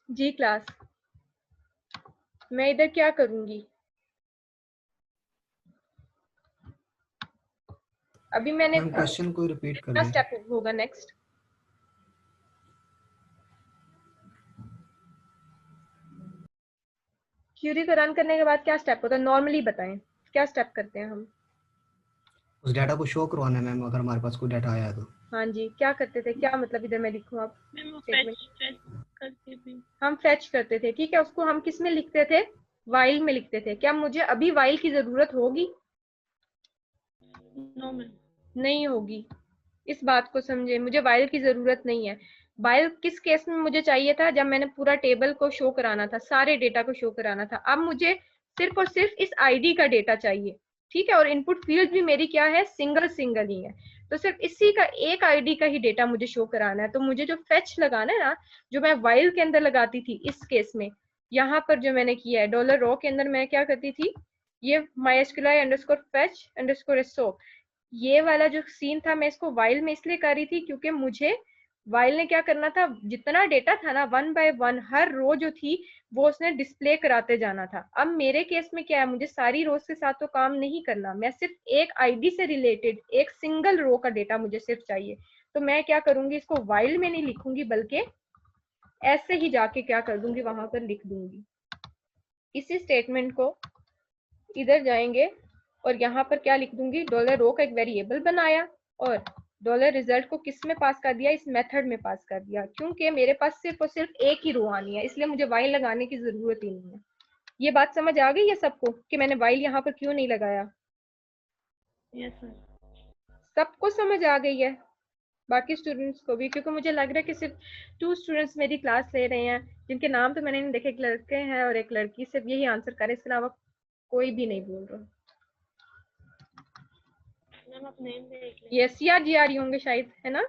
जी class, मैं इधर क्या करूंगी? अभी मैंने मैम क्वेश्चन को रिपीट कर क्या दें। स्टेप होगा नेक्स्ट? क्यूरी को रन करने के बाद क्या स्टेप होता है? नॉर्मली बताएं, क्या स्टेप करते हैं हम? उस डाटा को शो करवाना है मैम, अगर हमारे पास कोई डाटा आया तो। हाँ जी, क्या करते थे? क्या मतलब इधर मैं लिखूं आप मैम वो स्टेटमेंट? फेच करके भी। हम फेच करते थे, ठीक है। उसको हम किस में लिखते थे? वाइल में लिखते थे। क्या मुझे अभी वाइल की जरूरत होगी? No ma'am. नहीं होगी। इस बात को समझे, मुझे वाइल की जरूरत नहीं है। वाइल किस केस में मुझे चाहिए था? जब मैंने पूरा टेबल को शो कराना था, सारे डेटा को शो कराना था। अब मुझे सिर्फ और सिर्फ इस आईडी का डेटा चाहिए, ठीक है। और इनपुट फील्ड भी मेरी क्या है? सिंगल सिंगल ही है। तो सिर्फ इसी का एक आईडी का ही डेटा मुझे शो कराना है। तो मुझे जो फेच लगाना है ना, जो मैं वाइल के अंदर लगाती थी इस केस में, यहाँ पर जो मैंने किया है डॉलर रो के अंदर, मैं क्या करती थी? ये mysqli अंडरस्कोर फेच अंडरस्कोर सो, ये वाला जो सीन था, मैं इसको वाइल में इसलिए कर रही थी क्योंकि मुझे वाइल ने क्या करना था, जितना डेटा था ना, वन बाय वन हर रो जो थी वो उसने डिस्प्ले कराते जाना था। अब मेरे केस में क्या है, मुझे सारी रोज के साथ तो काम नहीं करना, मैं सिर्फ एक आईडी से रिलेटेड एक सिंगल रो का डेटा मुझे सिर्फ चाहिए। तो मैं क्या करूंगी, इसको वाइल में नहीं लिखूंगी, बल्कि ऐसे ही जाके क्या कर दूंगी, वहां पर लिख दूंगी। इसी स्टेटमेंट को इधर जाएंगे और यहाँ पर क्या लिख दूंगी, डॉलर रो का एक वेरिएबल बनाया और डॉलर रिजल्ट को किस में पास कर दिया? इस मेथड में पास कर दिया। क्योंकि मेरे पास सिर्फ और सिर्फ एक ही रो आनी है, इसलिए मुझे वाइल लगाने की जरूरत ही नहीं है। ये बात समझ आ गई है सबको कि मैंने वाइल यहाँ पर क्यों नहीं लगाया? Yes sir. सबको समझ आ गई है? बाकी स्टूडेंट्स को भी? क्योंकि मुझे लग रहा है कि सिर्फ 2 स्टूडेंट्स मेरी क्लास ले रहे हैं, जिनके नाम तो मैंने नहीं देखे, एक लड़के हैं और एक लड़की, सिर्फ यही आंसर करे, इसके अलावा कोई भी नहीं बोल रहा। मैम आप नेम देख लें। ये CRGR होंगे शायद, है ना?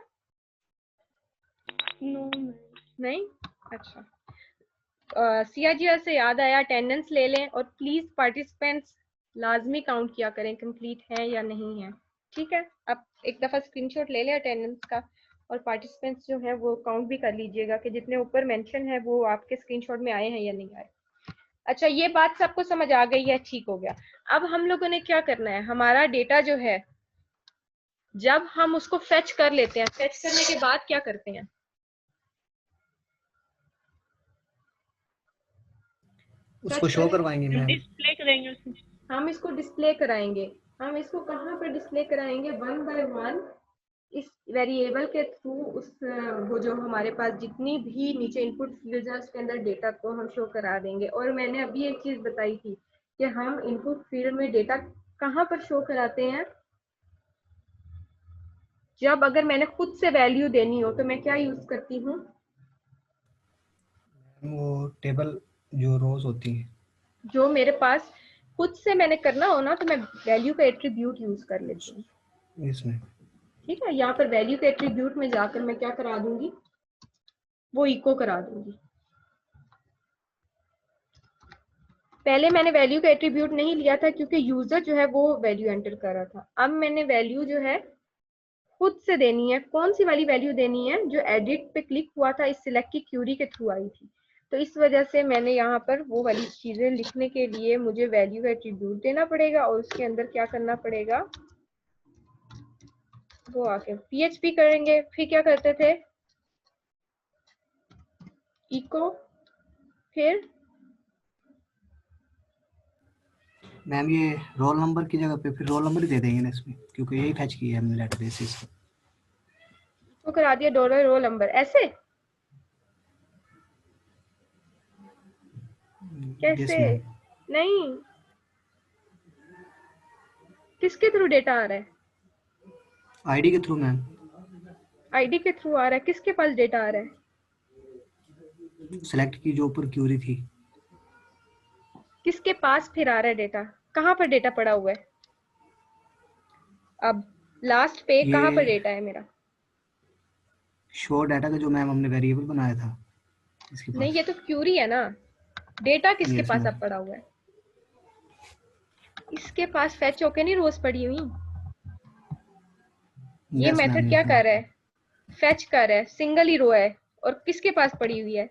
No ma'am. नहीं? अच्छा। CRGR से याद आया, अटेंडेंस ले लें और प्लीज पार्टिसिपेंट्स लाजमी काउंट किया करें, कंप्लीट है या नहीं है, ठीक है। आप एक दफा स्क्रीनशॉट ले लें अटेंडेंस का, और पार्टिसिपेंट्स जो है वो काउंट भी कर लीजिएगा कि जितने ऊपर मेंशन है वो आपके स्क्रीनशॉट में आए हैं या नहीं आए। अच्छा, ये बात सबको समझ आ गई है? ठीक हो गया। अब हम लोगों ने क्या करना है, हमारा डेटा जो है जब हम उसको फेच कर लेते हैं, फेच करने के बाद क्या करते हैं? उसको फेच शो करने, करवाएंगे मैम। डिस्प्ले करेंगे उसमें। हम इसको डिस्प्ले कराएंगे। हम इसको कहाँ पर डिस्प्ले कराएंगे? वन बाय वन इस वेरिएबल के थ्रू, उस वो जो हमारे पास जितनी भी नीचे इनपुट फील्ड है उसके अंदर डेटा को हम शो करा देंगे। और मैंने अभी एक चीज बताई थी कि हम इनपुट फील्ड में डेटा कहाँ पर शो कराते हैं? जब अगर मैंने खुद से वैल्यू देनी हो तो मैं क्या यूज करती हूँ? वो टेबल जो रोज होती है। जो मेरे पास खुद से मैंने करना हो ना, तो मैं वैल्यू का एट्रीब्यूट यूज कर लेती हूँ, इसमें ठीक है। यहाँ पर वैल्यू के एट्रीब्यूट में जाकर मैं क्या करा दूंगी, वो इको करा दूंगी। पहले मैंने वैल्यू का एट्रीब्यूट नहीं लिया था क्योंकि यूजर जो है वो वैल्यू एंटर कर रहा था। अब मैंने वैल्यू जो है खुद से देनी है। कौन सी वाली वैल्यू देनी है? जो एडिट पे क्लिक हुआ था इस सिलेक्ट की क्यूरी के थ्रू आई थी। तो इस वजह से मैंने यहाँ पर वो वाली चीजें लिखने के लिए मुझे वैल्यू का एट्रीब्यूट देना पड़ेगा और उसके अंदर क्या करना पड़ेगा, वो आके PHP करेंगे। फिर क्या करते थे, इको, फिर मैम ये रोल नंबर की जगह पे फिर रोल नंबर ही दे देंगे ना इसमें, क्योंकि यही फैच किया है हमने लेटर बेसिस। इको करा दिया डॉलर रोल नंबर, ऐसे यस कैसे? मैम। नहीं, किसके थ्रू डेटा आ रहा है? आईडी के थ्रू मैम। आईडी के थ्रू आ रहा है। किसके पास डेटा आ रहा है? सेलेक्ट की जो ऊपर क्यूरी थी। किसके पास फिर आ रहा है डेटा? कहाँ पर डेटा पड़ा हुआ है? अब लास्ट पे कहाँ पर ये डेटा है मेरा? शो डाटा का जो मैम हमने वेरिएबल बनाया था इसके नहीं, पास। ये तो क्यूरी है ना। डेटा किसके यस पास मैम। अब पड़ा हुआ है? इसके पास फेच होके नहीं रोज पड़ी हुई। ये यस मैम, मेथड क्या यस मैम। कर रहा है? फेच कर रहा है, सिंगल ही रो है और किसके पास पड़ी हुई है?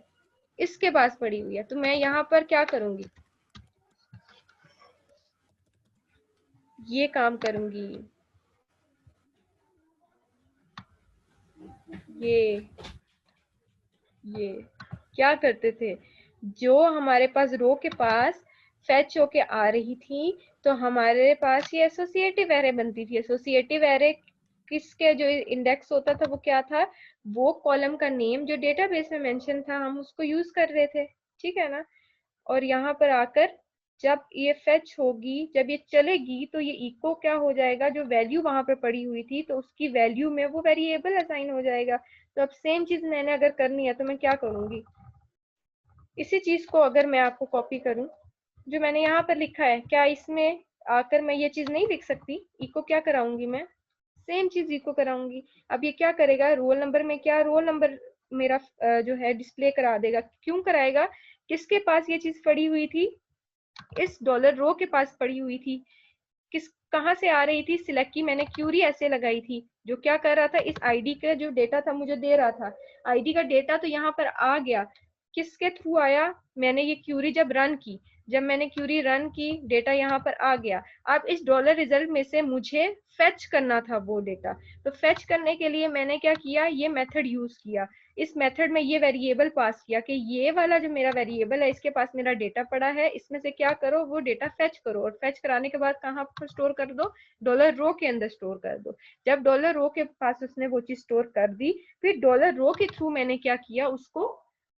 इसके पास पड़ी हुई है, तो मैं यहाँ पर क्या करूंगी, ये काम करूंगी, ये क्या करते थे, जो हमारे पास रो के पास फेच होके आ रही थी, तो हमारे पास ये एसोसिएटिव एरे बनती थी। एसोसिएटिव एरे किसके जो इंडेक्स होता था वो क्या था, वो कॉलम का नेम जो डेटाबेस में मेंशन था, हम उसको यूज कर रहे थे, ठीक है ना। और यहाँ पर आकर जब ये फेच होगी, जब ये चलेगी, तो ये इको क्या हो जाएगा, जो वैल्यू वहां पर पड़ी हुई थी, तो उसकी वैल्यू में वो वेरिएबल असाइन हो जाएगा। तो अब सेम चीज मैंने अगर करनी है तो मैं क्या करूंगी, इसी चीज को अगर मैं आपको कॉपी करूं, जो मैंने यहाँ पर लिखा है, क्या इसमें आकर मैं ये चीज नहीं लिख सकती, इको क्या कराऊंगी, मैं सेम चीज इको कराऊंगी। अब ये क्या करेगा, रोल नंबर में क्या, रोल नंबर मेरा जो है डिस्प्ले करा देगा। क्यों कराएगा, किसके पास ये चीज पड़ी हुई थी, इस डॉलर रो के पास पड़ी हुई थी। किस कहाँ से आ रही थी, सिलेक्ट की मैंने क्यूरी ऐसे लगाई थी, जो क्या कर रहा था, इस आईडी का जो डेटा था मुझे दे रहा था, आईडी का डेटा तो यहाँ पर आ गया, किसके थ्रू आया, मैंने ये क्यूरी जब रन की, जब मैंने क्यूरी रन की, डेटा यहाँ पर आ गया। अब इस डॉलर रिजल्ट में से मुझे फेच करना था वो डेटा, तो फेच करने के लिए मैंने क्या किया, ये मेथड यूज किया। इस मेथड में ये वेरिएबल पास किया कि ये वाला जो मेरा वेरिएबल है, इसके पास मेरा डेटा पड़ा है, इसमें से क्या करो, वो डेटा फेच करो, और फेच कराने के बाद कहाँ पर स्टोर कर दो, डॉलर रो के अंदर स्टोर कर दो। जब डॉलर रो के पास उसने वो चीज स्टोर कर दी, फिर डॉलर रो के थ्रू मैंने क्या किया, उसको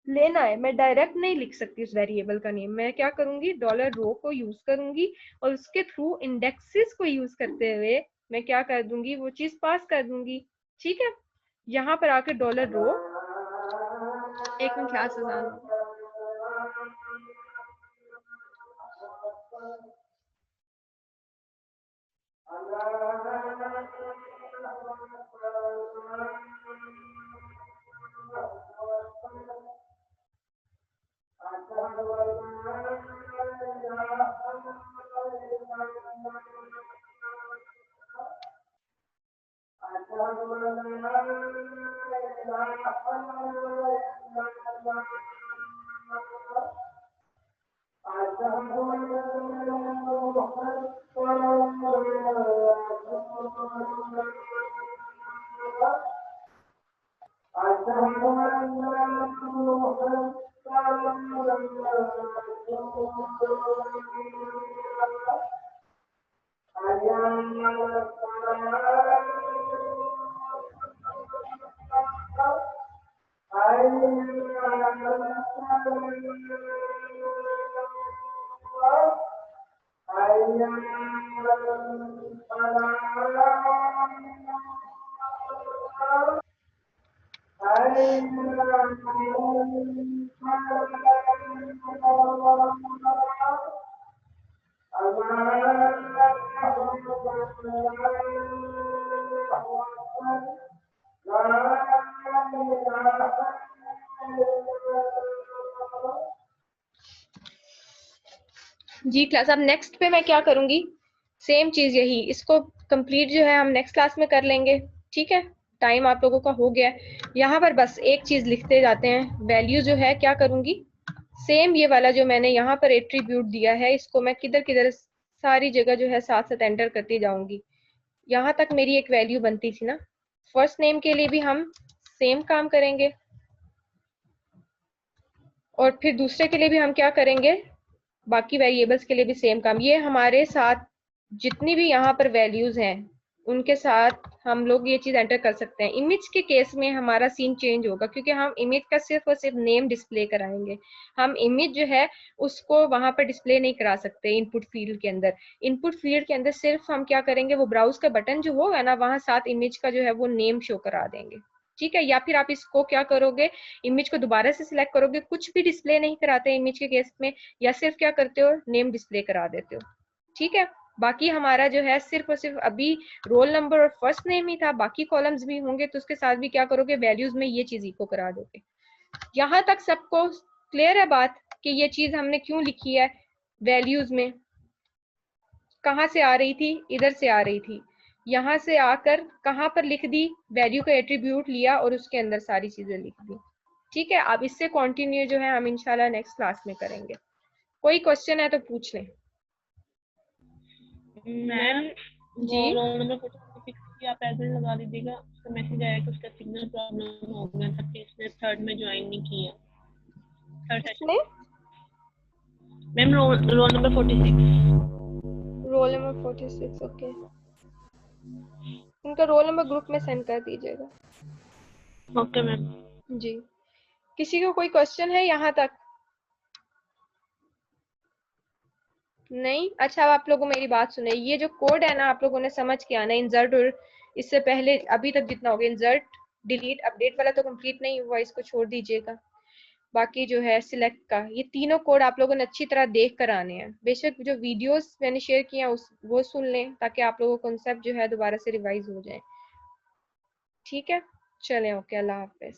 लेना है। मैं डायरेक्ट नहीं लिख सकती उस वेरिएबल का नेम, मैं क्या करूंगी, डॉलर रो को यूज करूंगी, और उसके थ्रू इंडेक्सेस को यूज करते हुए मैं क्या कर दूंगी, वो चीज पास कर दूंगी, ठीक है। यहाँ पर आकर डॉलर रो, एक मिनट क्लास आसान, जी क्लास। अब नेक्स्ट पे मैं क्या करूंगी, सेम चीज यही, इसको कंप्लीट जो है हम नेक्स्ट क्लास में कर लेंगे, ठीक है। टाइम आप लोगों का हो गया है, यहाँ पर बस एक चीज लिखते जाते हैं, वैल्यू जो है क्या करूंगी, सेम ये वाला जो मैंने यहाँ पर एट्रीब्यूट दिया है, इसको मैं किधर किधर सारी जगह जो है साथ साथ एंटर करती जाऊंगी। यहाँ तक मेरी एक वैल्यू बनती थी ना, फर्स्ट नेम के लिए भी हम सेम काम करेंगे, और फिर दूसरे के लिए भी हम क्या करेंगे, बाकी वेरिएबल्स के लिए भी सेम काम। ये हमारे साथ जितनी भी यहाँ पर वैल्यूज हैं उनके साथ हम लोग ये चीज एंटर कर सकते हैं। इमेज के केस में हमारा सीन चेंज होगा, क्योंकि हम इमेज का सिर्फ और सिर्फ नेम डिस्प्ले कराएंगे, हम इमेज जो है उसको वहां पर डिस्प्ले नहीं करा सकते इनपुट फील्ड के अंदर। इनपुट फील्ड के अंदर सिर्फ हम क्या करेंगे, वो ब्राउज का बटन जो होगा ना, वहां साथ इमेज का जो है वो नेम शो करा देंगे, ठीक है। या फिर आप इसको क्या करोगे, इमेज को दोबारा से सिलेक्ट करोगे, कुछ भी डिस्प्ले नहीं कराते इमेज के केस में, या सिर्फ क्या करते हो, नेम डिस्प्ले करा देते हो, ठीक है। बाकी हमारा जो है सिर्फ और सिर्फ अभी रोल नंबर और फर्स्ट नेम ही था, बाकी कॉलम्स भी होंगे तो उसके साथ भी क्या करोगे, वैल्यूज में ये चीज इको करा दोगे। यहाँ तक सबको क्लियर है बात कि ये चीज हमने क्यों लिखी है, वैल्यूज में कहाँ से आ रही थी, इधर से आ रही थी, यहाँ से आकर कहाँ पर लिख दी, वैल्यू का एट्रीब्यूट लिया और उसके अंदर सारी चीजें लिख दी, ठीक है, अब इससे कंटिन्यू जो है हम इंशाल्लाह नेक्स्ट क्लास में करेंगे। कोई क्वेश्चन है तो पूछ लें। मैम जी वो रोल नंबर 46 की आप ऐसे ही लगा दीजिएगा, उसका मैसेज आया कि उसका सिग्नल प्रॉब्लम हो गया था, फिर इसने थर्ड में ज्वाइन नहीं किया, थर्ड सेशन। किसने? Ma'am roll number 46। Roll number 46। Okay, उनका रोल नंबर ग्रुप में सेंड कर दीजिएगा। Okay ma'am. जी, किसी को कोई क्वेश्चन है यहाँ तक? नहीं? अच्छा, अब आप लोगों मेरी बात सुने, ये जो कोड है ना आप लोगों ने समझ के आना, इंसर्ट और इससे पहले अभी तक जितना हो गया, इंसर्ट डिलीट अपडेट वाला तो कंप्लीट नहीं हुआ, इसको छोड़ दीजिएगा। बाकी जो है सिलेक्ट का, ये तीनों कोड आप लोगों ने अच्छी तरह देख कर आने हैं। बेशक जो वीडियोस मैंने शेयर किए हैं वो सुन लें, ताकि आप लोगों को कॉन्सेप्ट जो है दोबारा से रिवाइज हो जाए। ठीक है, चलें, ओके, अल्लाह हाफिज।